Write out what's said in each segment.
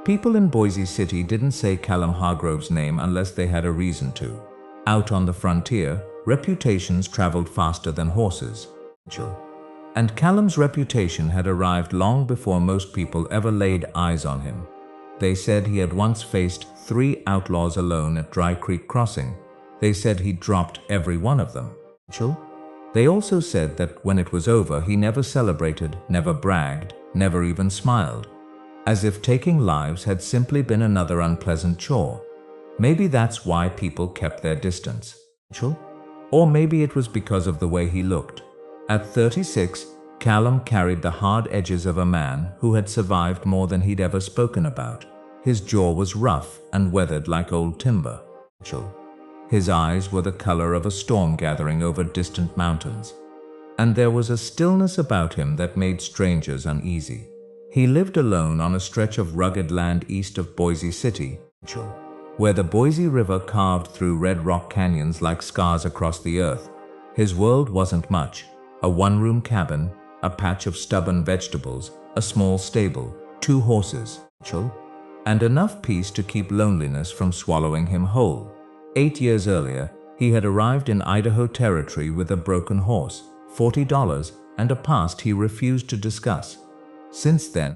People in Boise City didn't say Callum Hargrove's name unless they had a reason to. Out on the frontier, reputations traveled faster than horses. And Callum's reputation had arrived long before most people ever laid eyes on him. They said he had once faced 3 outlaws alone at Dry Creek Crossing. They said he dropped every one of them. They also said that when it was over, he never celebrated, never bragged, never even smiled. As if taking lives had simply been another unpleasant chore. Maybe that's why people kept their distance. Or maybe it was because of the way he looked. At 36, Callum carried the hard edges of a man who had survived more than he'd ever spoken about. His jaw was rough and weathered like old timber. His eyes were the color of a storm gathering over distant mountains. And there was a stillness about him that made strangers uneasy. He lived alone on a stretch of rugged land east of Boise City, where the Boise River carved through red rock canyons like scars across the earth. His world wasn't much. A one-room cabin, a patch of stubborn vegetables, a small stable, 2 horses, and enough peace to keep loneliness from swallowing him whole. 8 years earlier, he had arrived in Idaho Territory with a broken horse, $40, and a past he refused to discuss. Since then,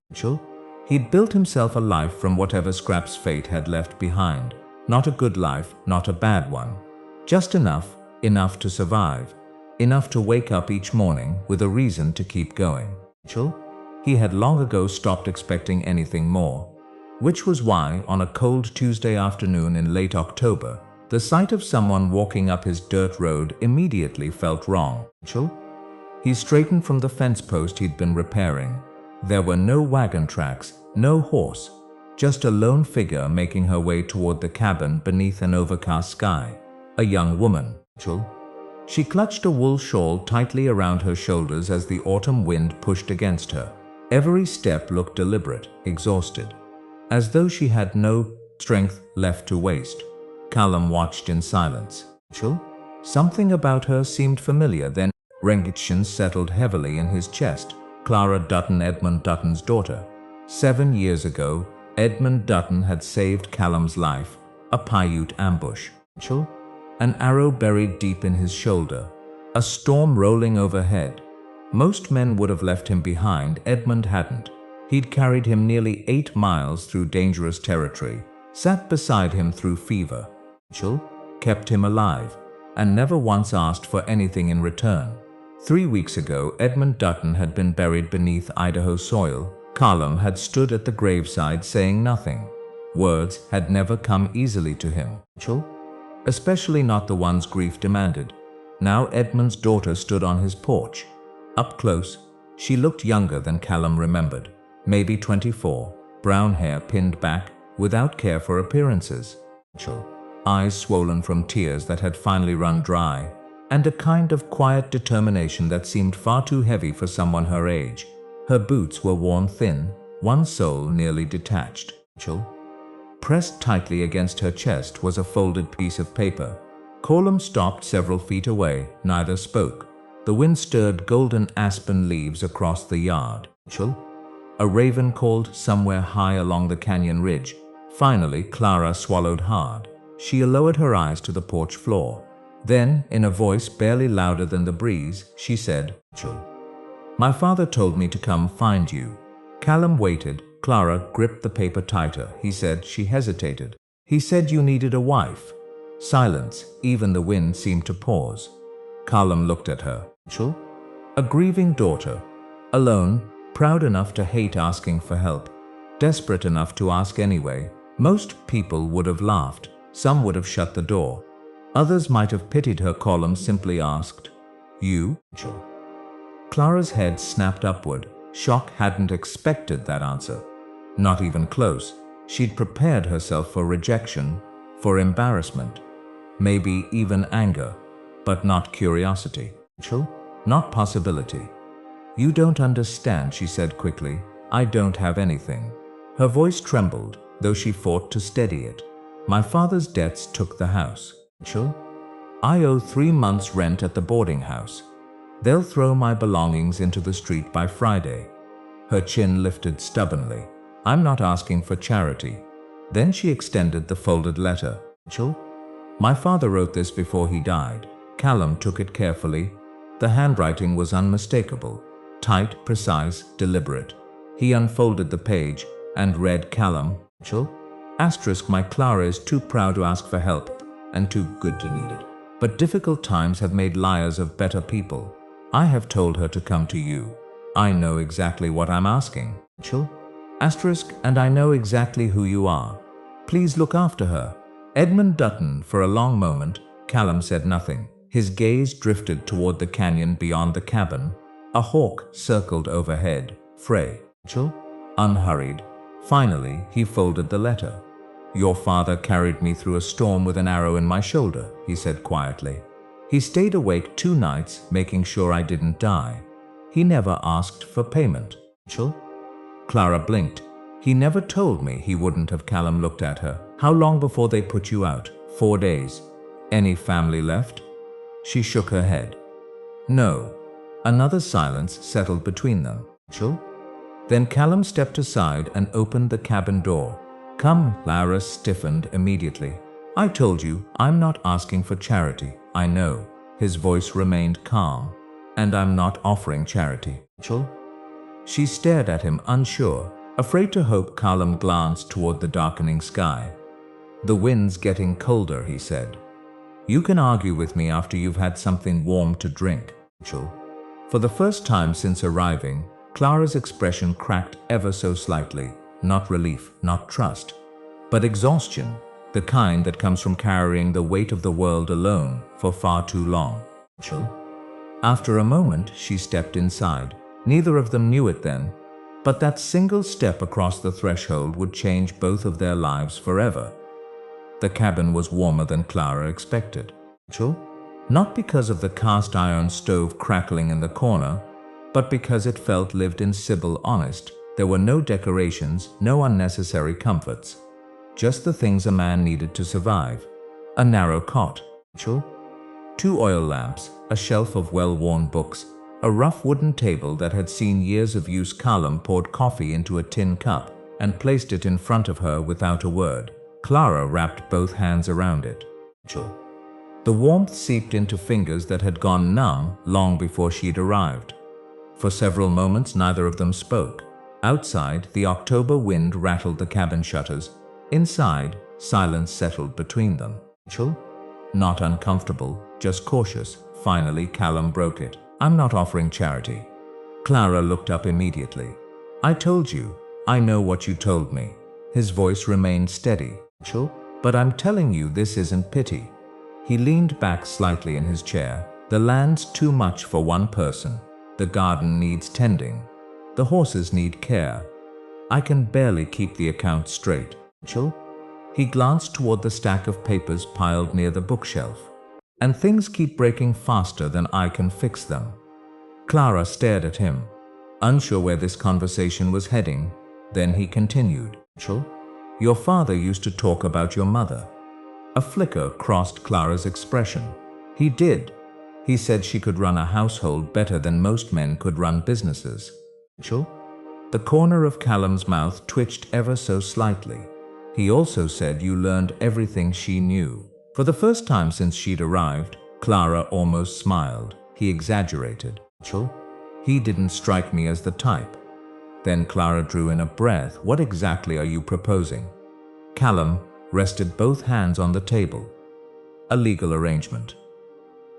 he'd built himself a life from whatever scraps fate had left behind. Not a good life, not a bad one. Just enough to survive. Enough to wake up each morning with a reason to keep going. He had long ago stopped expecting anything more. Which was why, on a cold Tuesday afternoon in late October, the sight of someone walking up his dirt road immediately felt wrong. He straightened from the fence post he'd been repairing. There were no wagon tracks, no horse, just a lone figure making her way toward the cabin beneath an overcast sky. A young woman. She clutched a wool shawl tightly around her shoulders as the autumn wind pushed against her. Every step looked deliberate, exhausted, as though she had no strength left to waste. Callum watched in silence. Something about her seemed familiar, then recognition settled heavily in his chest. Clara Dutton, Edmund Dutton's daughter. 7 years ago, Edmund Dutton had saved Callum's life. A Paiute ambush. An arrow buried deep in his shoulder. A storm rolling overhead. Most men would have left him behind. Edmund hadn't. He'd carried him nearly 8 miles through dangerous territory, sat beside him through fever, kept him alive, and never once asked for anything in return. 3 weeks ago, Edmund Dutton had been buried beneath Idaho soil. Callum had stood at the graveside saying nothing. Words had never come easily to him, especially not the ones grief demanded. Now Edmund's daughter stood on his porch. Up close, she looked younger than Callum remembered. Maybe 24, brown hair pinned back, without care for appearances. Eyes swollen from tears that had finally run dry, and a kind of quiet determination that seemed far too heavy for someone her age. Her boots were worn thin, one sole nearly detached. Pressed tightly against her chest was a folded piece of paper. Callum stopped several feet away, neither spoke. The wind stirred golden aspen leaves across the yard. A raven called somewhere high along the canyon ridge. Finally, Clara swallowed hard. She lowered her eyes to the porch floor. Then, in a voice barely louder than the breeze, she said, "My father told me to come find you." Callum waited. Clara gripped the paper tighter. He said. She hesitated. "He said you needed a wife." Silence. Even the wind seemed to pause. Callum looked at her. A grieving daughter. Alone, proud enough to hate asking for help. Desperate enough to ask anyway. Most people would have laughed. Some would have shut the door. Others might have pitied her. Callum simply asked, "You?" Clara's head snapped upward. Shock hadn't expected that answer. Not even close. She'd prepared herself for rejection, for embarrassment, maybe even anger, but not curiosity. Not possibility. "You don't understand," she said quickly. "I don't have anything." Her voice trembled, though she fought to steady it. "My father's debts took the house. I owe 3 months' rent at the boarding house. They'll throw my belongings into the street by Friday." Her chin lifted stubbornly. I'm not asking for charity. Then she extended the folded letter. Rachel, my father wrote this before he died. Callum took it carefully. The handwriting was unmistakable. Tight, precise, deliberate. He unfolded the page and read Callum. Rachel, my Clara is too proud to ask for help and too good to need it. But difficult times have made liars of better people. I have told her to come to you. I know exactly what I'm asking. Rachel, and I know exactly who you are. Please look after her. Edmund Dutton. For a long moment, Callum said nothing. His gaze drifted toward the canyon beyond the cabin. A hawk circled overhead. Frey. Rachel, unhurried. Finally, he folded the letter. Your father carried me through a storm with an arrow in my shoulder, he said quietly. He stayed awake 2 nights, making sure I didn't die. He never asked for payment. Rachel? Clara blinked. He never told me he wouldn't have. Callum looked at her. How long before they put you out? 4 days. Any family left? She shook her head. No. Another silence settled between them. Rachel? Then Callum stepped aside and opened the cabin door. Come. Clara stiffened immediately. I told you, I'm not asking for charity. I know. His voice remained calm. And I'm not offering charity. Rachel? She stared at him, unsure, afraid to hope. Callum glanced toward the darkening sky. The wind's getting colder, he said. You can argue with me after you've had something warm to drink. Rachel? For the first time since arriving, Clara's expression cracked ever so slightly. Not relief, not trust, but exhaustion, the kind that comes from carrying the weight of the world alone for far too long. Rachel? After a moment, she stepped inside. Neither of them knew it then, but that single step across the threshold would change both of their lives forever. The cabin was warmer than Clara expected. Rachel? Not because of the cast iron stove crackling in the corner, but because it felt lived in. Sybil honest. There were no decorations, no unnecessary comforts. Just the things a man needed to survive. A narrow cot. Rachel? 2 oil lamps, a shelf of well-worn books, a rough wooden table that had seen years of use. Callum poured coffee into a tin cup and placed it in front of her without a word. Clara wrapped both hands around it. Rachel? The warmth seeped into fingers that had gone numb long before she'd arrived. For several moments, neither of them spoke. Outside, the October wind rattled the cabin shutters. Inside, silence settled between them. Rachel? Not uncomfortable, just cautious. Finally, Callum broke it. I'm not offering charity. Clara looked up immediately. I told you. I know what you told me. His voice remained steady. Rachel? But I'm telling you, this isn't pity. He leaned back slightly in his chair. The land's too much for one person. The garden needs tending. The horses need care. I can barely keep the account straight. Rachel? He glanced toward the stack of papers piled near the bookshelf. And things keep breaking faster than I can fix them. Clara stared at him, unsure where this conversation was heading. Then he continued. Rachel? Your father used to talk about your mother. A flicker crossed Clara's expression. He did. He said she could run a household better than most men could run businesses. Rachel? The corner of Callum's mouth twitched ever so slightly. He also said you learned everything she knew. For the first time since she'd arrived, Clara almost smiled. He exaggerated. Rachel? He didn't strike me as the type. Then Clara drew in a breath. What exactly are you proposing? Callum rested both hands on the table. A legal arrangement.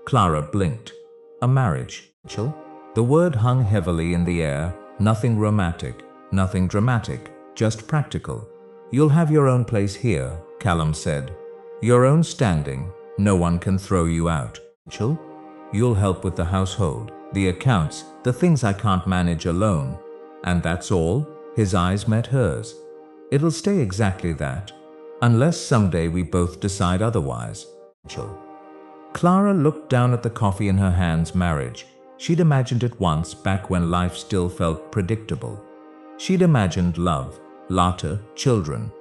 Clara blinked. A marriage. Rachel? The word hung heavily in the air. Nothing romantic, nothing dramatic, just practical. You'll have your own place here, Callum said. Your own standing. No one can throw you out. Rachel? You'll help with the household, the accounts, the things I can't manage alone. And that's all? His eyes met hers. It'll stay exactly that, unless someday we both decide otherwise. Rachel? Clara looked down at the coffee in her hands. Marriage. She'd imagined it once, back when life still felt predictable. She'd imagined love, laughter, children,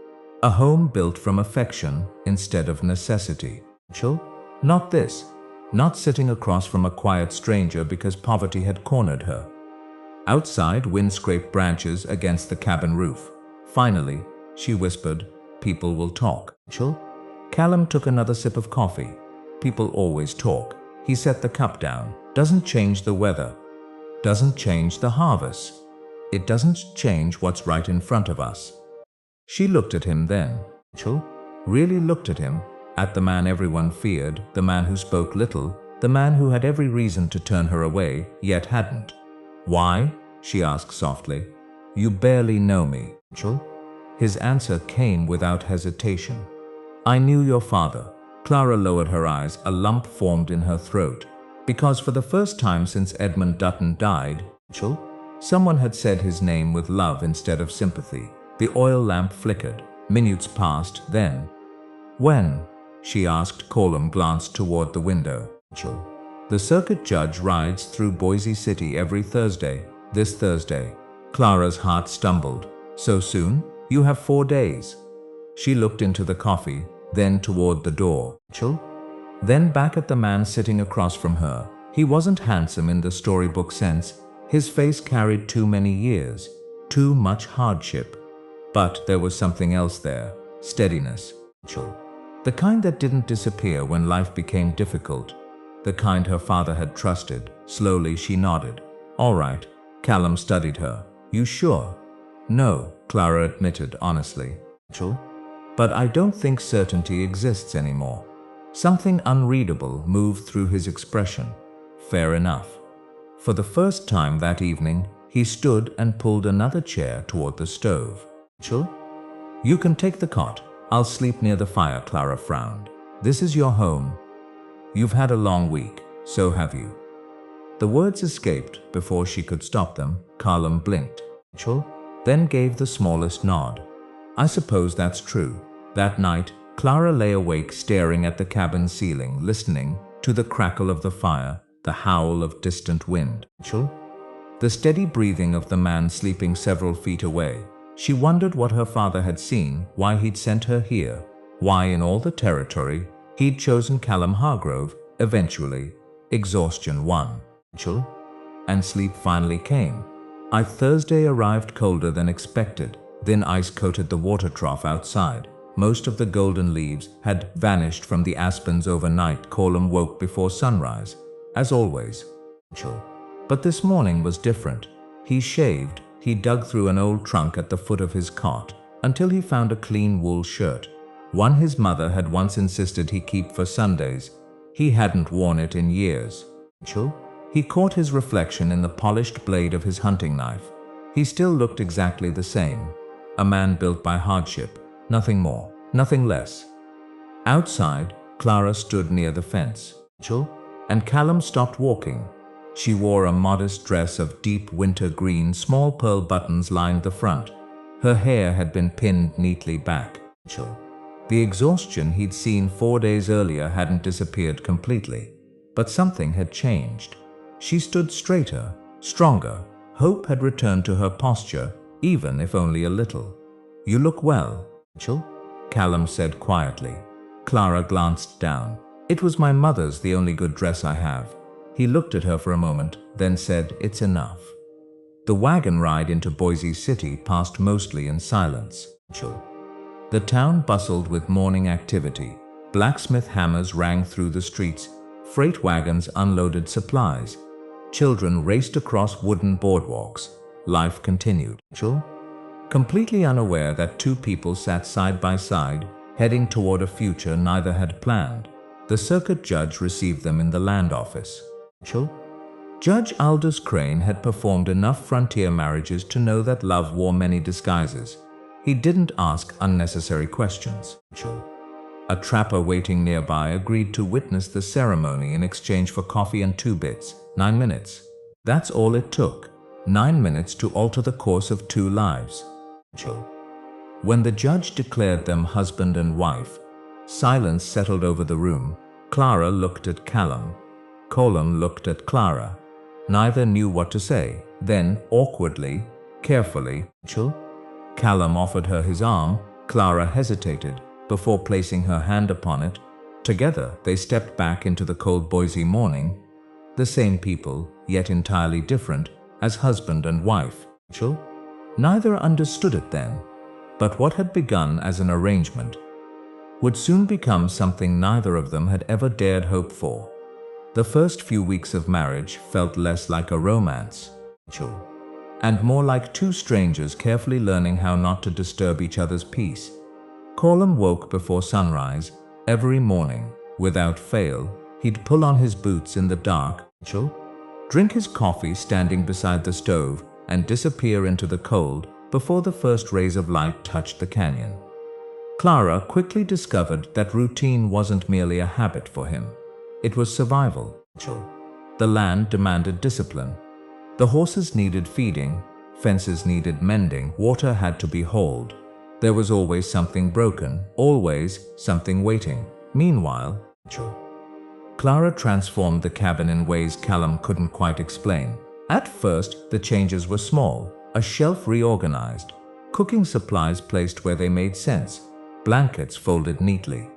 a home built from affection instead of necessity. Rachel? Not this. Not sitting across from a quiet stranger because poverty had cornered her. Outside, wind scraped branches against the cabin roof. Finally, she whispered, "People will talk." Chill. Callum took another sip of coffee. People always talk. He set the cup down. Doesn't change the weather. Doesn't change the harvest. It doesn't change what's right in front of us. She looked at him then. Chill. Really looked at him. At the man everyone feared, the man who spoke little, the man who had every reason to turn her away, yet hadn't. "Why?" she asked softly. "You barely know me." Chill. His answer came without hesitation. "I knew your father." Clara lowered her eyes. A lump formed in her throat. Because for the first time since Edmund Dutton died, Chill, someone had said his name with love instead of sympathy. The oil lamp flickered. Minutes passed, then. "When?" she asked. Callum glanced toward the window. Chill. "The circuit judge rides through Boise City every Thursday. This Thursday." Clara's heart stumbled. "So soon? You have 4 days." She looked into the coffee, then toward the door. Chill. Then back at the man sitting across from her. He wasn't handsome in the storybook sense. His face carried too many years, too much hardship. But there was something else there. Steadiness. Chill. The kind that didn't disappear when life became difficult. The kind her father had trusted. Slowly she nodded. "All right." Callum studied her. "You sure?" "No," Clara admitted honestly. "Chill. But I don't think certainty exists anymore." Something unreadable moved through his expression. "Fair enough." For the first time that evening, he stood and pulled another chair toward the stove. "Chill. You can take the cot. I'll sleep near the fire." Clara frowned. "This is your home. You've had a long week, so have you." The words escaped before she could stop them. Callum blinked. "Chill," then gave the smallest nod. "I suppose that's true." That night, Clara lay awake staring at the cabin ceiling, listening to the crackle of the fire, the howl of distant wind. Chill. The steady breathing of the man sleeping several feet away. She wondered what her father had seen, why he'd sent her here, why in all the territory he'd chosen Callum Hargrove. Eventually, exhaustion won. Chill. And sleep finally came. Thursday arrived colder than expected. Thin ice coated the water trough outside. Most of the golden leaves had vanished from the aspens overnight. Callum woke before sunrise, as always. Chill. But this morning was different. He shaved. He dug through an old trunk at the foot of his cot until he found a clean wool shirt, one his mother had once insisted he keep for Sundays. He hadn't worn it in years. Chill. He caught his reflection in the polished blade of his hunting knife. He still looked exactly the same. A man built by hardship. Nothing more, nothing less. Outside, Clara stood near the fence. Chill. And Callum stopped walking. She wore a modest dress of deep winter green. Small pearl buttons lined the front. Her hair had been pinned neatly back. Chill. The exhaustion he'd seen 4 days earlier hadn't disappeared completely. But something had changed. She stood straighter, stronger. Hope had returned to her posture, even if only a little. "You look well." Chill. Callum said quietly. Clara glanced down. "It was my mother's, the only good dress I have." He looked at her for a moment, then said, "It's enough." The wagon ride into Boise City passed mostly in silence. Chill. The town bustled with morning activity. Blacksmith hammers rang through the streets. Freight wagons unloaded supplies. Children raced across wooden boardwalks. Life continued. Chill. Completely unaware that two people sat side by side, heading toward a future neither had planned. The circuit judge received them in the land office. Chill. Judge Aldous Crane had performed enough frontier marriages to know that love wore many disguises. He didn't ask unnecessary questions. Chill. A trapper waiting nearby agreed to witness the ceremony in exchange for coffee and 2 bits. 9 minutes. That's all it took. 9 minutes to alter the course of 2 lives. Chill. When the judge declared them husband and wife, silence settled over the room. Clara looked at Callum. Callum looked at Clara. Neither knew what to say. Then, awkwardly, carefully, Chill. Callum offered her his arm. Clara hesitated before placing her hand upon it. Together, they stepped back into the cold Boise morning. The same people, yet entirely different, as husband and wife. Chill. Neither understood it then. But what had begun as an arrangement would soon become something neither of them had ever dared hope for. The first few weeks of marriage felt less like a romance, and more like two strangers carefully learning how not to disturb each other's peace. Colum woke before sunrise every morning. Without fail, he'd pull on his boots in the dark, drink his coffee standing beside the stove, and disappear into the cold before the first rays of light touched the canyon. Clara quickly discovered that routine wasn't merely a habit for him. It was survival. The land demanded discipline. The horses needed feeding, fences needed mending, water had to be hauled. There was always something broken, always something waiting. Meanwhile, Clara transformed the cabin in ways Callum couldn't quite explain. At first, the changes were small. A shelf reorganized, cooking supplies placed where they made sense, blankets folded neatly.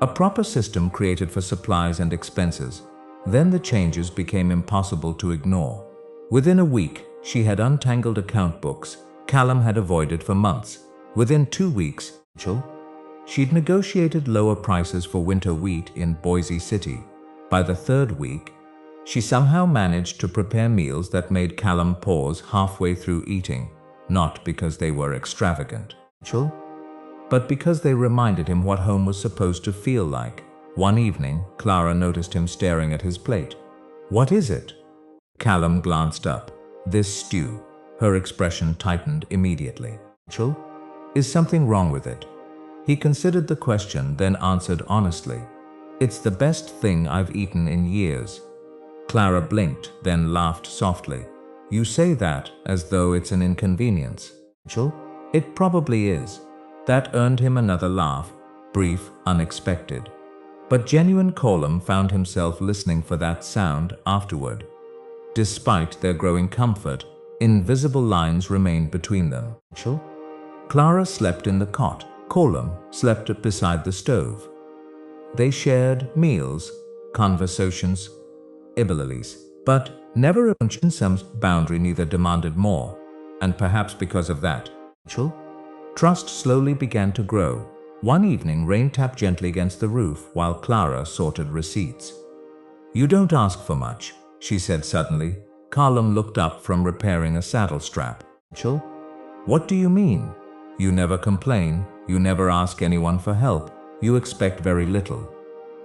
A proper system created for supplies and expenses. Then the changes became impossible to ignore. Within a week, she had untangled account books Callum had avoided for months. Within 2 weeks, she'd negotiated lower prices for winter wheat in Boise City. By the third week, she somehow managed to prepare meals that made Callum pause halfway through eating, not because they were extravagant, but because they reminded him what home was supposed to feel like. One evening, Clara noticed him staring at his plate. "What is it?" Callum glanced up. "This stew." Her expression tightened immediately. "Is something wrong with it?" He considered the question, then answered honestly, "It's the best thing I've eaten in years." Clara blinked, then laughed softly. "You say that as though it's an inconvenience." "It probably is." That earned him another laugh, brief, unexpected. But genuine. Colum found himself listening for that sound afterward. Despite their growing comfort, invisible lines remained between them. Clara slept in the cot. Colum slept beside the stove. They shared meals, conversations, abilities, but never a some boundary. Neither demanded more, and perhaps because of that, trust slowly began to grow. One evening, rain tapped gently against the roof while Clara sorted receipts. "You don't ask for much," she said suddenly. Colum looked up from repairing a saddle strap. "What do you mean? You never complain, you never ask anyone for help, you expect very little."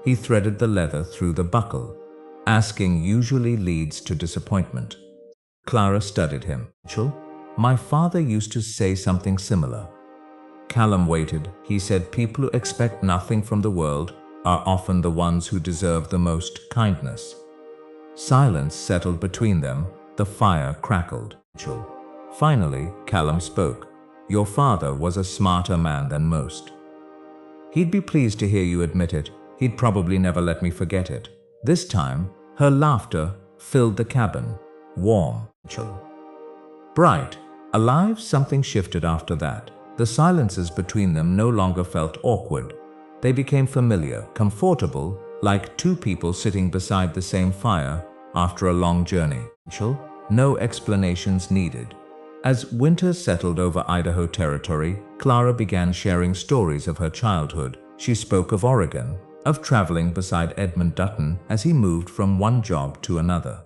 He threaded the leather through the buckle. "Asking usually leads to disappointment." Clara studied him. "My father used to say something similar." Callum waited. He said people who expect nothing from the world are often the ones who deserve the most kindness. Silence settled between them. The fire crackled. Finally, Callum spoke. "Your father was a smarter man than most. He'd be pleased to hear you admit it. He'd probably never let me forget it." This time, her laughter filled the cabin. Warm, bright, alive. Something shifted after that. The silences between them no longer felt awkward. They became familiar, comfortable, like two people sitting beside the same fire after a long journey. No explanations needed. As winter settled over Idaho territory, Clara began sharing stories of her childhood. She spoke of Oregon, of traveling beside Edmund Dutton as he moved from one job to another.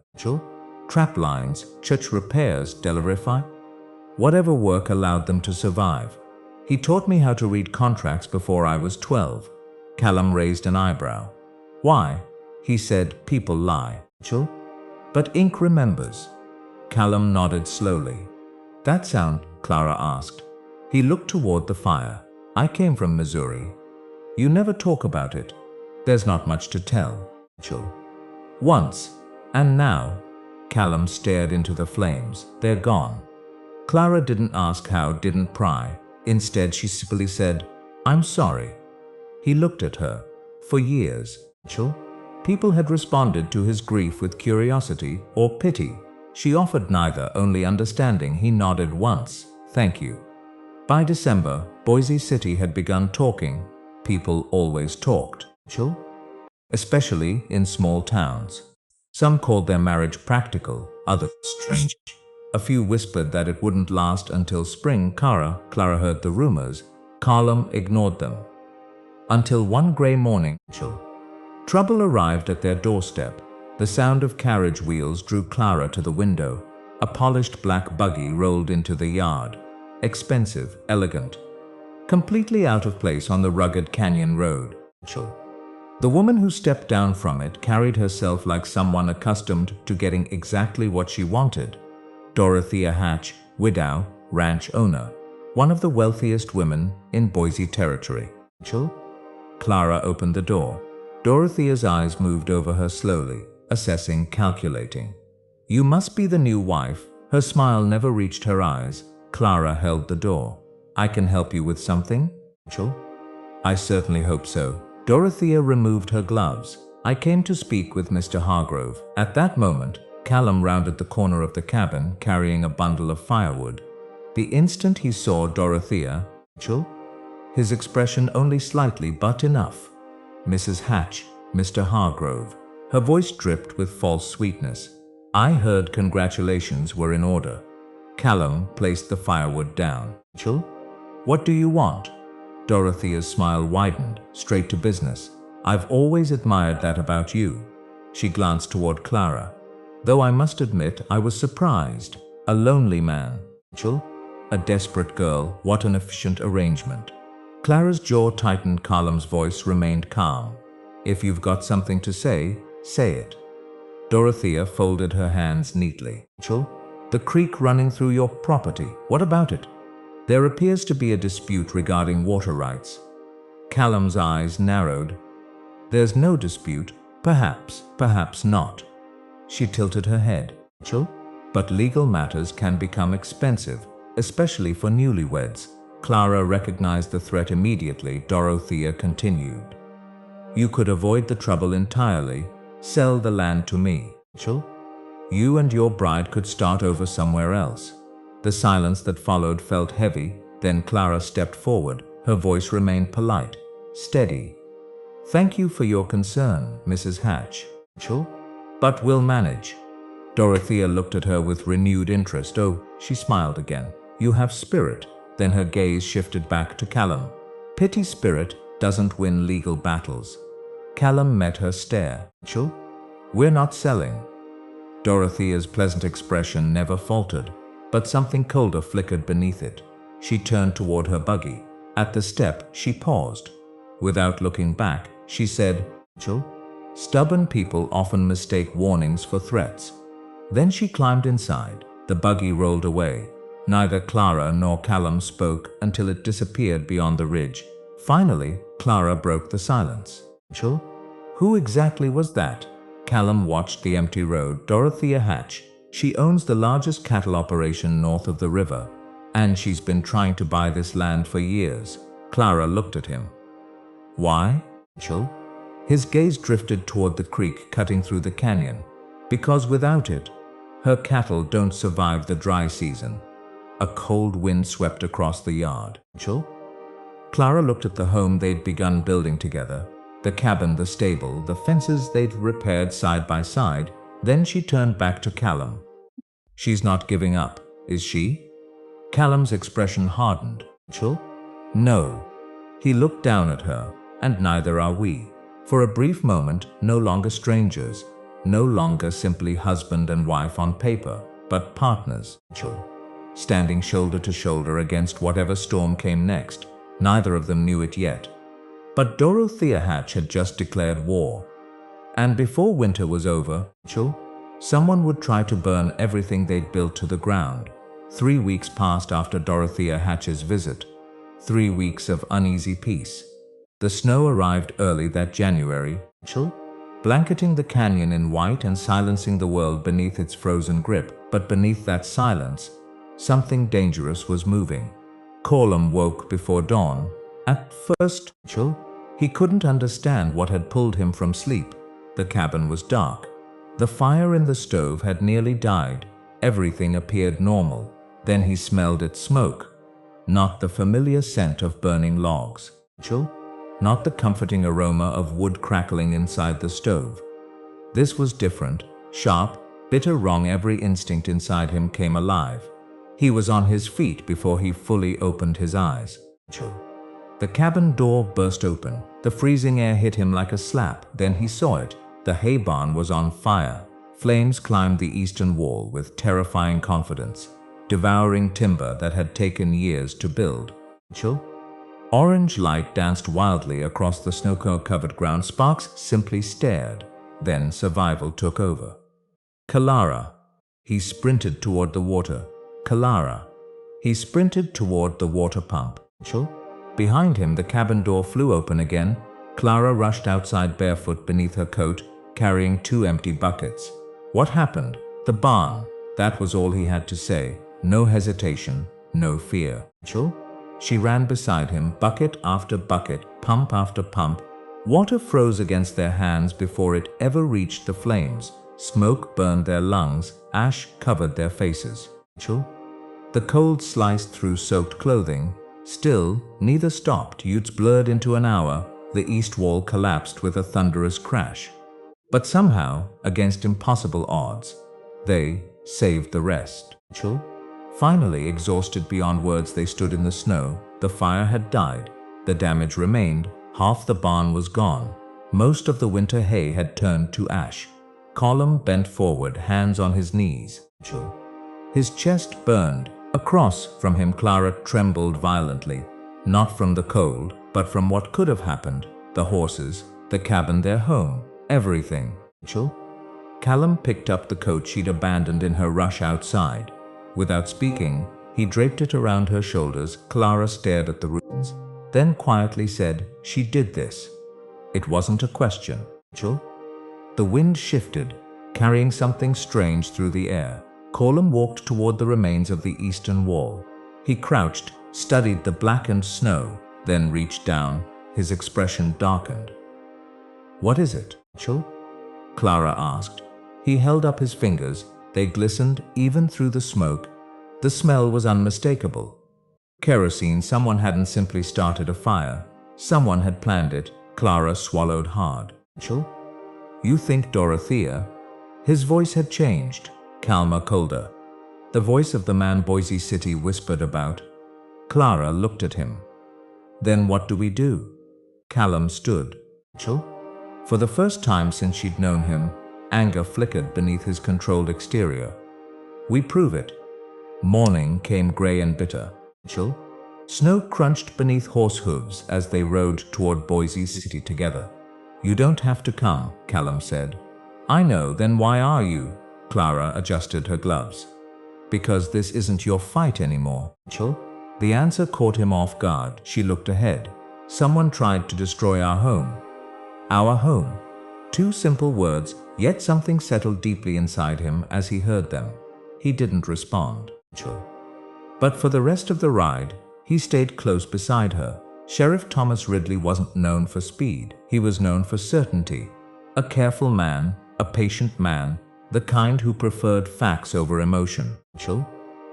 Trap lines, church repairs, delivery, whatever work allowed them to survive. "He taught me how to read contracts before I was 12. Callum raised an eyebrow. "Why?" He said, "People lie. But ink remembers." Callum nodded slowly. "That sound?" Clara asked. He looked toward the fire. "I came from Missouri. You never talk about it. There's not much to tell." "Once. And now?" Callum stared into the flames. "They're gone." Clara didn't ask how, didn't pry. Instead, she simply said, "I'm sorry." He looked at her. For years, people had responded to his grief with curiosity or pity. She offered neither, only understanding. He nodded once. "Thank you." By December, Boise City had begun talking. People always talked, especially in small towns. Some called their marriage practical, others strange. A few whispered that it wouldn't last until spring. Clara heard the rumors. Callum ignored them. Until one grey morning, trouble arrived at their doorstep. The sound of carriage wheels drew Clara to the window. A polished black buggy rolled into the yard. Expensive, elegant, completely out of place on the rugged canyon road. The woman who stepped down from it carried herself like someone accustomed to getting exactly what she wanted. Dorothea Hatch, widow, ranch owner, one of the wealthiest women in Boise Territory. Clara opened the door. Dorothea's eyes moved over her slowly, assessing, calculating. You must be the new wife. Her smile never reached her eyes. Clara held the door. I can help you with something? I certainly hope so. Dorothea removed her gloves. I came to speak with Mr. Hargrove. At that moment, Callum rounded the corner of the cabin carrying a bundle of firewood. The instant he saw Dorothea, his expression only slightly but enough. Mrs. Hatch, Mr. Hargrove. Her voice dripped with false sweetness. I heard congratulations were in order. Callum placed the firewood down. What do you want? Dorothea's smile widened, straight to business. I've always admired that about you. She glanced toward Clara. Though I must admit I was surprised. A lonely man. A desperate girl. What an efficient arrangement. Clara's jaw tightened. Callum's voice remained calm. If you've got something to say it. Dorothea folded her hands neatly. The creek running through your property. What about it? There appears to be a dispute regarding water rights. Callum's eyes narrowed. There's no dispute. Perhaps, perhaps not. She tilted her head. But legal matters can become expensive, especially for newlyweds. Clara recognized the threat immediately. Dorothea continued. You could avoid the trouble entirely. Sell the land to me. You and your bride could start over somewhere else. The silence that followed felt heavy. Then Clara stepped forward. Her voice remained polite, steady. Thank you for your concern, Mrs. Hatch. But we'll manage. Dorothea looked at her with renewed interest. Oh, she smiled again. You have spirit. Then her gaze shifted back to Callum. Pity spirit doesn't win legal battles. Callum met her stare. We're not selling. Dorothea's pleasant expression never faltered, but something colder flickered beneath it. She turned toward her buggy. At the step, she paused. Without looking back, she said, Stubborn people often mistake warnings for threats. Then she climbed inside. The buggy rolled away. Neither Clara nor Callum spoke until it disappeared beyond the ridge. Finally, Clara broke the silence. Who exactly was that? Callum watched the empty road. Dorothea Hatch. She owns the largest cattle operation north of the river, and she's been trying to buy this land for years. Clara looked at him. Why? His gaze drifted toward the creek cutting through the canyon. Because without it, her cattle don't survive the dry season. A cold wind swept across the yard. Clara looked at the home they'd begun building together. The cabin, the stable, the fences they'd repaired side by side. Then she turned back to Callum. She's not giving up, is she? Callum's expression hardened. No. He looked down at her, and neither are we. For a brief moment, no longer strangers, no longer simply husband and wife on paper, but partners. Standing shoulder to shoulder against whatever storm came next. Neither of them knew it yet. But Dorothea Hatch had just declared war. And before winter was over, someone would try to burn everything they'd built to the ground. 3 weeks passed after Dorothea Hatch's visit. 3 weeks of uneasy peace. The snow arrived early that January, blanketing the canyon in white and silencing the world beneath its frozen grip. But beneath that silence, something dangerous was moving. Callum woke before dawn. At first, he couldn't understand what had pulled him from sleep. The cabin was dark. The fire in the stove had nearly died. Everything appeared normal. Then he smelled its smoke. Not the familiar scent of burning logs. Not the comforting aroma of wood crackling inside the stove. This was different, sharp, Bitter wrong, every instinct inside him came alive. He was on his feet before he fully opened his eyes. The cabin door burst open. The freezing air hit him like a slap. Then he saw it. The hay barn was on fire. Flames climbed the eastern wall with terrifying confidence, devouring timber that had taken years to build. Orange light danced wildly across the snow-covered ground. Sparks simply stared. Then survival took over. Clara. He sprinted toward the water. Clara. He sprinted toward the water pump. Behind him, the cabin door flew open again. Clara rushed outside barefoot beneath her coat, carrying 2 empty buckets. What happened? The barn. That was all he had to say. No hesitation, no fear. She ran beside him, bucket after bucket, pump after pump. Water froze against their hands before it ever reached the flames. Smoke burned their lungs, ash covered their faces. The cold sliced through soaked clothing. Still, neither stopped. Youths blurred into an hour. The east wall collapsed with a thunderous crash. But somehow, against impossible odds, they saved the rest. Finally, exhausted beyond words, they stood in the snow. The fire had died. The damage remained. Half the barn was gone. Most of the winter hay had turned to ash. Colum bent forward, hands on his knees. His chest burned. Across from him, Clara trembled violently, not from the cold, but from what could have happened. The horses, the cabin, their home, everything. Callum picked up the coat she'd abandoned in her rush outside. Without speaking, he draped it around her shoulders. Clara stared at the ruins, then quietly said, "She did this." It wasn't a question. The wind shifted, carrying something strange through the air. Colum walked toward the remains of the eastern wall. He crouched, studied the blackened snow, then reached down. His expression darkened. "What is it?" Clara asked. He held up his fingers. They glistened even through the smoke. The smell was unmistakable. Kerosene. Someone hadn't simply started a fire. Someone had planned it. Clara swallowed hard. "You think Dorothea?" His voice had changed. Calmer, colder. The voice of the man Boise City whispered about. Clara looked at him. "Then what do we do?" Callum stood. For the first time since she'd known him, anger flickered beneath his controlled exterior. "We prove it." Morning came gray and bitter. Snow crunched beneath horse hooves as they rode toward Boise City together. "You don't have to come," Callum said. "I know, then why are you?" Clara adjusted her gloves. "Because this isn't your fight anymore." The answer caught him off guard. She looked ahead. Someone tried to destroy our home. Our home. 2 simple words, yet something settled deeply inside him as he heard them. He didn't respond. But for the rest of the ride, he stayed close beside her. Sheriff Thomas Ridley wasn't known for speed. He was known for certainty. A careful man, a patient man, the kind who preferred facts over emotion.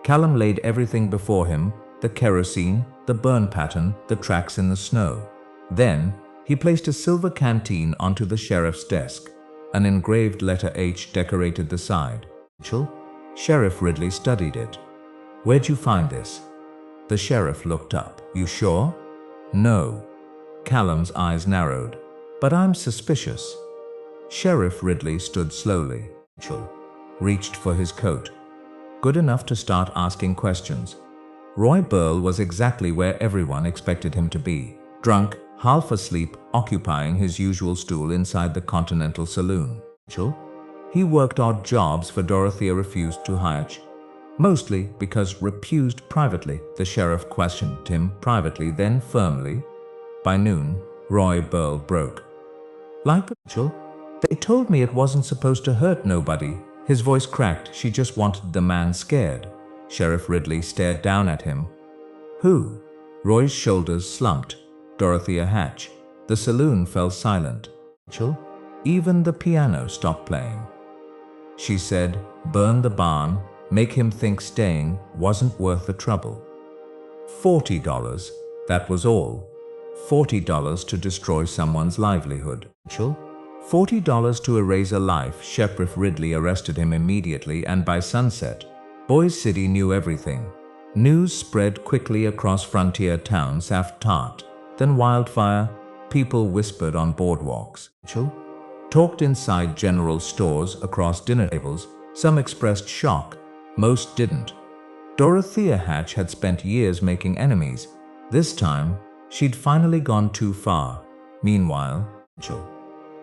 Callum laid everything before him, the kerosene, the burn pattern, the tracks in the snow. Then, he placed a silver canteen onto the sheriff's desk. An engraved letter H decorated the side. Sheriff Ridley studied it. "Where'd you find this?" The sheriff looked up. "You sure?" "No." Callum's eyes narrowed. "But I'm suspicious." Sheriff Ridley stood slowly. Reached for his coat. Good enough to start asking questions. Roy Burl was exactly where everyone expected him to be. Drunk, half asleep, occupying his usual stool inside the Continental Saloon. He worked odd jobs for Dorothea refused to hire. Mostly because refused privately. The sheriff questioned him privately, then firmly. By noon, Roy Burl broke. "Like, they told me it wasn't supposed to hurt nobody." His voice cracked. "She just wanted the man scared." Sheriff Ridley stared down at him. "Who?" Roy's shoulders slumped. "Dorothea Hatch." The saloon fell silent. Even the piano stopped playing. She said, "Burn the barn, make him think staying wasn't worth the trouble." $40, that was all. $40 to destroy someone's livelihood. $40 to erase a life. Sheriff Ridley arrested him immediately, and by sunset, Boise City knew everything. News spread quickly across frontier towns after Tart. Then wildfire, people whispered on boardwalks, talked inside general stores, across dinner tables. Some expressed shock, most didn't. Dorothea Hatch had spent years making enemies. This time, she'd finally gone too far. Meanwhile,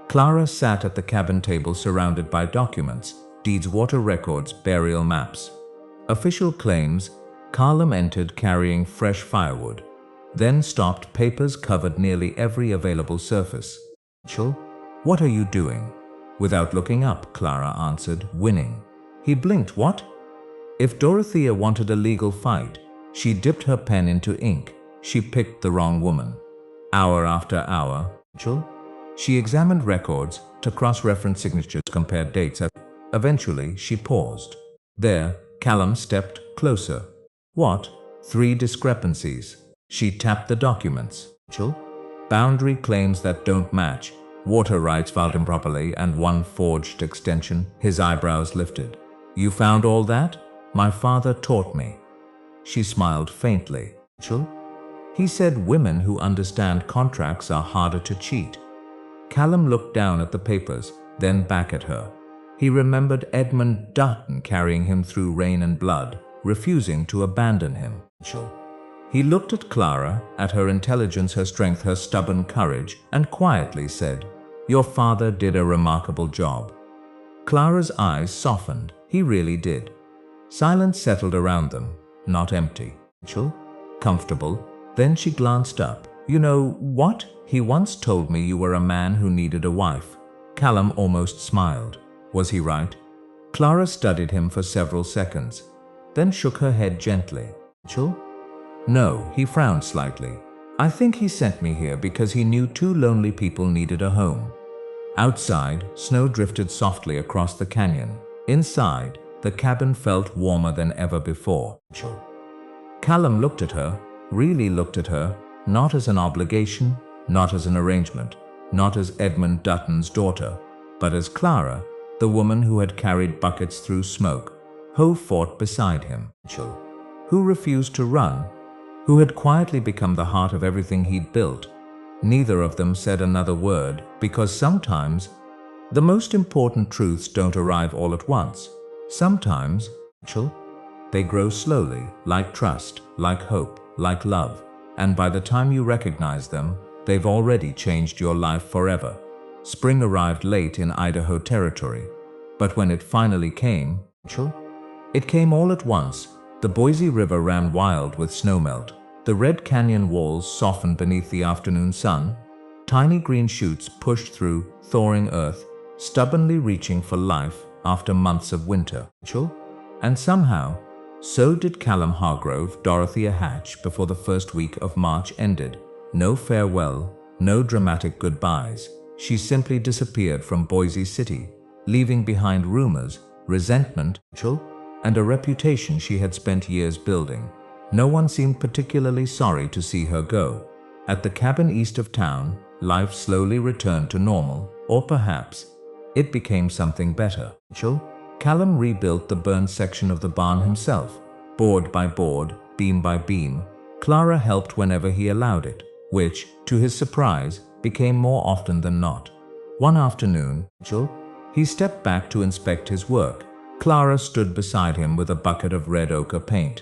Clara sat at the cabin table surrounded by documents, deeds, water records, burial maps. Official claims. Callum entered carrying fresh firewood, then stopped. Papers covered nearly every available surface. What are you doing? Without looking up, Clara answered, winning. He blinked. What? If Dorothea wanted a legal fight, she dipped her pen into ink. She picked the wrong woman. Hour after hour, she examined records to cross-reference signatures, compared dates. Eventually, she paused. There, Callum stepped closer. What? 3 discrepancies. She tapped the documents. Boundary claims that don't match. Water rights filed improperly, and 1 forged extension. His eyebrows lifted. You found all that? My father taught me. She smiled faintly. He said women who understand contracts are harder to cheat. Callum looked down at the papers, then back at her. He remembered Edmund Dutton carrying him through rain and blood, refusing to abandon him. He looked at Clara, at her intelligence, her strength, her stubborn courage, and quietly said, Your father did a remarkable job. Clara's eyes softened. He really did. Silence settled around them, not empty. Comfortable. Then she glanced up. You know what? He once told me you were a man who needed a wife. Callum almost smiled. Was he right? Clara studied him for several seconds, then shook her head gently. No, he frowned slightly. I think he sent me here because he knew 2 lonely people needed a home. Outside, snow drifted softly across the canyon. Inside, the cabin felt warmer than ever before. Callum looked at her, really looked at her, not as an obligation, not as an arrangement, not as Edmund Dutton's daughter, but as Clara, the woman who had carried buckets through smoke, who fought beside him, who refused to run, who had quietly become the heart of everything he'd built. Neither of them said another word, because sometimes the most important truths don't arrive all at once. Sometimes they grow slowly, like trust, like hope, like love, and by the time you recognize them, they've already changed your life forever. Spring arrived late in Idaho territory, but when it finally came, it came all at once. The Boise River ran wild with snowmelt. The red canyon walls softened beneath the afternoon sun. Tiny green shoots pushed through thawing earth, stubbornly reaching for life after months of winter. And somehow, so did Callum Hargrove, Dorothea Hatch, before the first week of March ended. No farewell, no dramatic goodbyes. She simply disappeared from Boise City, leaving behind rumors, resentment, and a reputation she had spent years building. No one seemed particularly sorry to see her go. At the cabin east of town, life slowly returned to normal, or perhaps it became something better. Callum rebuilt the burned section of the barn himself, board by board, beam by beam. Clara helped whenever he allowed it, which, to his surprise, became more often than not. One afternoon, he stepped back to inspect his work. Clara stood beside him with a bucket of red ochre paint.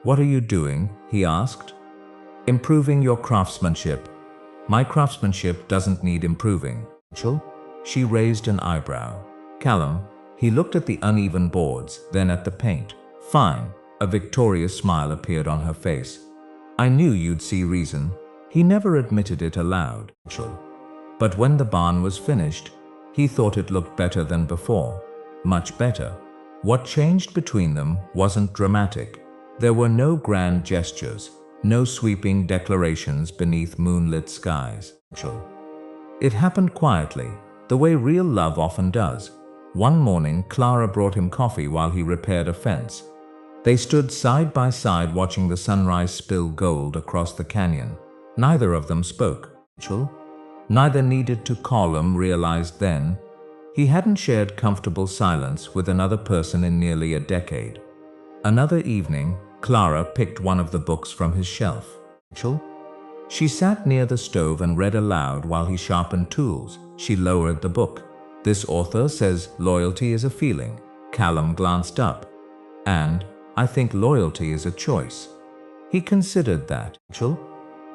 What are you doing? He asked. Improving your craftsmanship. My craftsmanship doesn't need improving. She raised an eyebrow. Callum, he looked at the uneven boards, then at the paint. Fine. A victorious smile appeared on her face. I knew you'd see reason. He never admitted it aloud. But when the barn was finished, he thought it looked better than before. Much better. What changed between them wasn't dramatic. There were no grand gestures, no sweeping declarations beneath moonlit skies. It happened quietly, the way real love often does. One morning, Clara brought him coffee while he repaired a fence. They stood side by side watching the sunrise spill gold across the canyon. Neither of them spoke. Neither needed to. Callum realized then. He hadn't shared comfortable silence with another person in nearly a decade. Another evening, Clara picked one of the books from his shelf. She sat near the stove and read aloud while he sharpened tools. She lowered the book. "This author says loyalty is a feeling." Callum glanced up. "And I think loyalty is a choice." He considered that.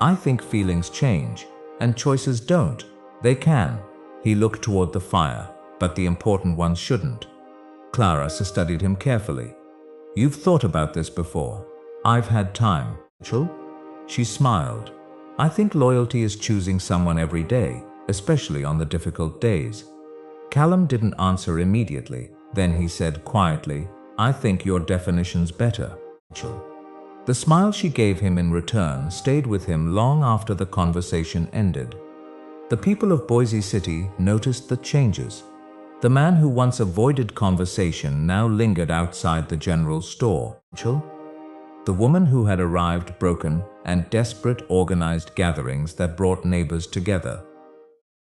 "I think feelings change, and choices don't. They can." He looked toward the fire, but the important ones shouldn't. Clara studied him carefully. "You've thought about this before." "I've had time." She smiled. "I think loyalty is choosing someone every day, especially on the difficult days." Callum didn't answer immediately. Then he said quietly, "I think your definition's better." The smile she gave him in return stayed with him long after the conversation ended. The people of Boise City noticed the changes. The man who once avoided conversation now lingered outside the general store. The woman who had arrived broken and desperate organized gatherings that brought neighbors together.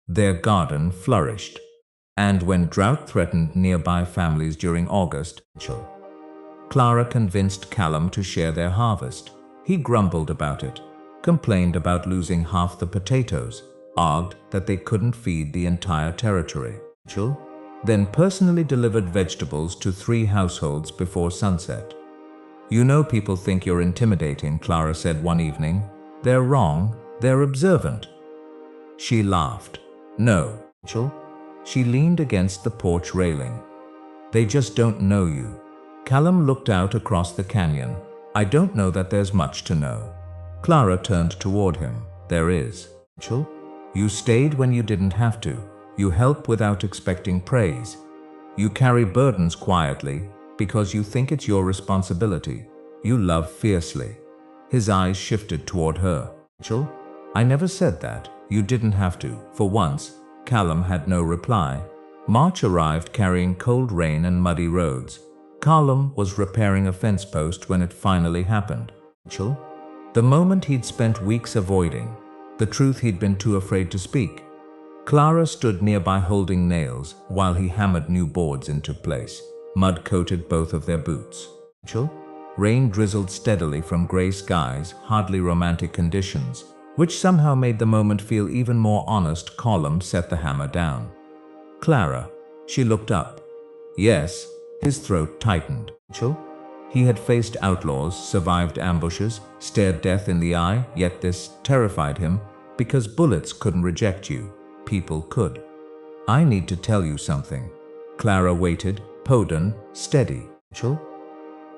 Their garden flourished. And when drought threatened nearby families during August, Clara convinced Callum to share their harvest. He grumbled about it, complained about losing half the potatoes, argued that they couldn't feed the entire territory. Then personally delivered vegetables to 3 households before sunset. "You know, people think you're intimidating," Clara said one evening. "They're wrong, they're observant." She laughed. "No." She leaned against the porch railing. "They just don't know you." Callum looked out across the canyon. "I don't know that there's much to know." Clara turned toward him. "There is. You stayed when you didn't have to. You help without expecting praise. You carry burdens quietly because you think it's your responsibility. You love fiercely." His eyes shifted toward her. "I never said that. You didn't have to." For once, Callum had no reply. March arrived carrying cold rain and muddy roads. Callum was repairing a fence post when it finally happened. The moment he'd spent weeks avoiding. The truth he'd been too afraid to speak. Clara stood nearby holding nails while he hammered new boards into place. Mud coated both of their boots. Rain drizzled steadily from gray skies, hardly romantic conditions, which somehow made the moment feel even more honest. Callum set the hammer down. "Clara." She looked up. "Yes." His throat tightened. He had faced outlaws, survived ambushes, stared death in the eye, yet this terrified him because bullets couldn't reject you. People could. "I need to tell you something." Clara waited, Podun, steady.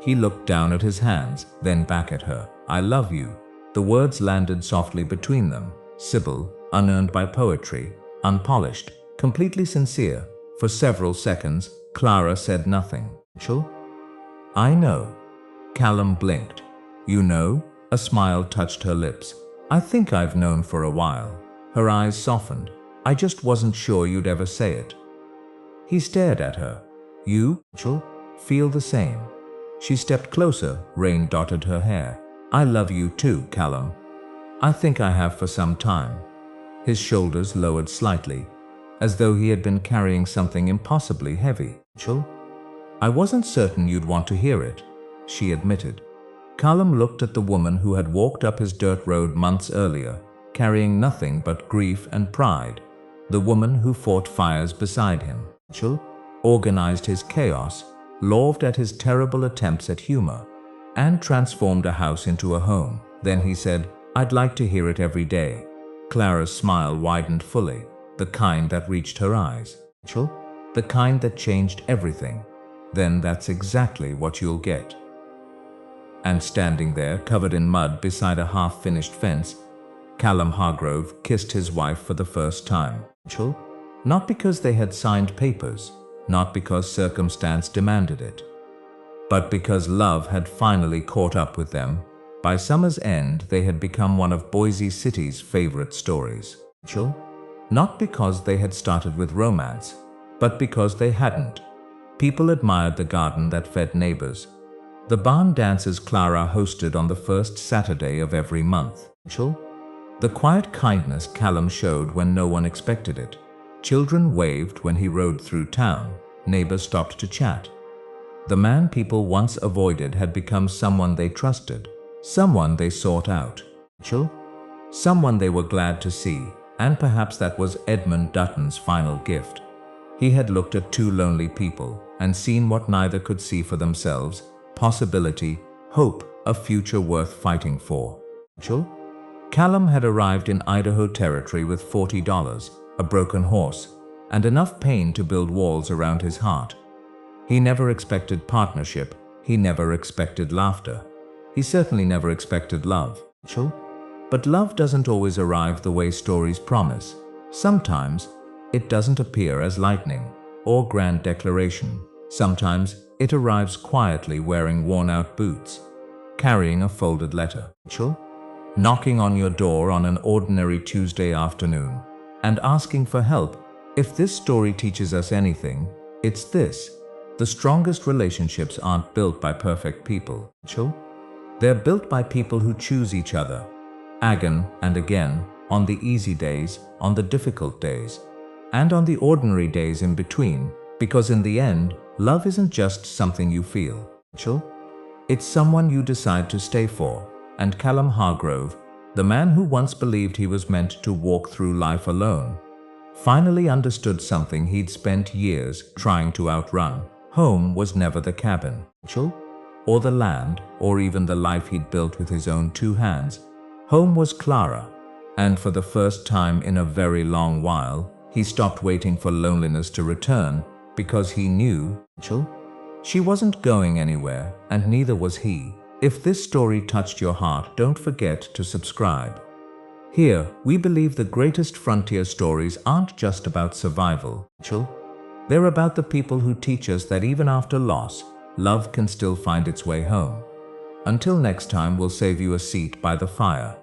He looked down at his hands, then back at her. "I love you." The words landed softly between them. Sibyl, unearned by poetry, unpolished, completely sincere. For several seconds, Clara said nothing. "I know." Callum blinked. "You know?" A smile touched her lips. "I think I've known for a while." Her eyes softened. "I just wasn't sure you'd ever say it." He stared at her. "You feel the same?" She stepped closer, rain dotted her hair. "I love you too, Callum. I think I have for some time." His shoulders lowered slightly, as though he had been carrying something impossibly heavy. "I wasn't certain you'd want to hear it," she admitted. Callum looked at the woman who had walked up his dirt road months earlier, carrying nothing but grief and pride. The woman who fought fires beside him, organized his chaos, laughed at his terrible attempts at humor, and transformed a house into a home. Then he said, "I'd like to hear it every day." Clara's smile widened fully, the kind that reached her eyes. The kind that changed everything. "Then that's exactly what you'll get." And standing there, covered in mud beside a half-finished fence, Callum Hargrove kissed his wife for the first time. Not because they had signed papers, not because circumstance demanded it, but because love had finally caught up with them. By summer's end, they had become one of Boise City's favorite stories. Not because they had started with romance, but because they hadn't. People admired the garden that fed neighbors, the barn dances Clara hosted on the first Saturday of every month, The quiet kindness Callum showed when no one expected it. Children waved when he rode through town. Neighbors stopped to chat. The man people once avoided had become someone they trusted, someone they sought out, someone they were glad to see, and perhaps that was Edmund Dutton's final gift. He had looked at two lonely people and seen what neither could see for themselves: possibility, hope, a future worth fighting for. Callum had arrived in Idaho Territory with $40, a broken horse, and enough pain to build walls around his heart. He never expected partnership. He never expected laughter. He certainly never expected love. But love doesn't always arrive the way stories promise. Sometimes it doesn't appear as lightning or grand declaration. Sometimes it arrives quietly, wearing worn-out boots, carrying a folded letter, knocking on your door on an ordinary Tuesday afternoon, and asking for help. If this story teaches us anything, it's this: the strongest relationships aren't built by perfect people. They're built by people who choose each other, again and again, on the easy days, on the difficult days, and on the ordinary days in between, because in the end, love isn't just something you feel. It's someone you decide to stay for. And Callum Hargrove, the man who once believed he was meant to walk through life alone, finally understood something he'd spent years trying to outrun. Home was never the cabin, or the land, or even the life he'd built with his own two hands. Home was Clara, and for the first time in a very long while, he stopped waiting for loneliness to return, because he knew she wasn't going anywhere, and neither was he. If this story touched your heart, don't forget to subscribe. Here, we believe the greatest frontier stories aren't just about survival. They're about the people who teach us that even after loss, love can still find its way home. Until next time, we'll save you a seat by the fire.